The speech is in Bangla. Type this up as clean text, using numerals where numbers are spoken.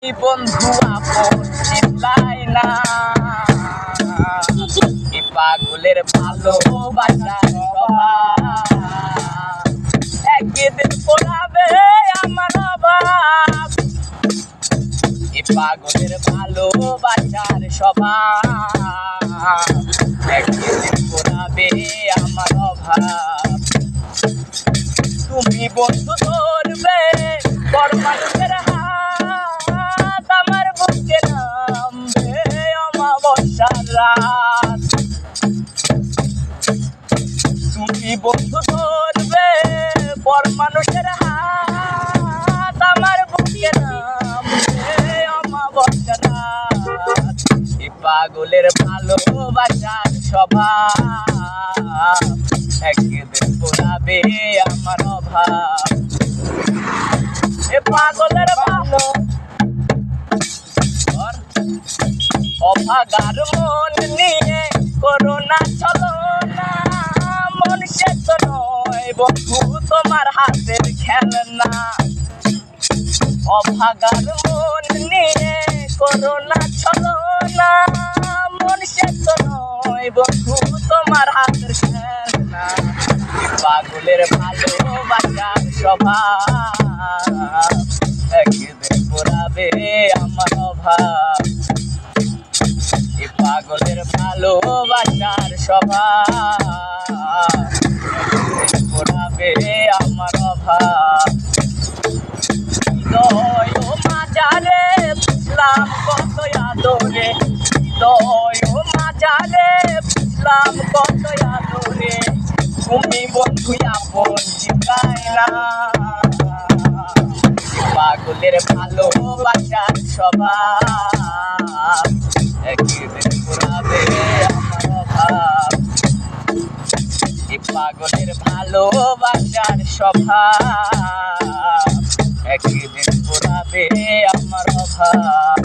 বন্ধু আপন চিনলাই না, এ পাগলের ভালোবাসার একদিন পোড়াবে আমার অভাব। এ পাগলের ভালোবাসার স্বভাব একদিন পোড়াবে আমার অভাব। তুমি বন্ধু ধরবে বড় মানুষের হাত, আমার বুকে নামবে অমাবস্যার রাত। তুমি বন্ধু ধরবে বড় মানুষের হাত, আমার বুকে নামবে অমাবস্যার রাত। এ পাগলের ভালোবাসার স্বভাব একদিন পোড়াবে আমার অভাব। এ পাগলের ভালো অভাগার মন নিয়ে করোনা চলো না, মন সে তো নয় বন্ধু তোমার হাতের খেলনা। অভাগার মন নিয়ে করোনা চলো না, মন সে তো নয় বন্ধু তোমার হাতের খেলনা। পাগলের ভালোবাসার স্বভাব একদিন পোড়াবে আমার অভাব। এ পাগলের ভালোবাসার স্বভাব একদিন পোড়াবে আমার অভাব। হৃদয় মাঝারে বুঝলাম কত আদরে, হৃদয় মাঝারে বুঝলাম কত আদরে, তুমি বন্ধু আপন চিনলাই না। পাগলের ভালোবাসার স্বভাব একদিন পোড়াবে আমার অভাব। এ পাগলের ভালোবাসার স্বভাব একদিন পোড়াবে আমার অভাব।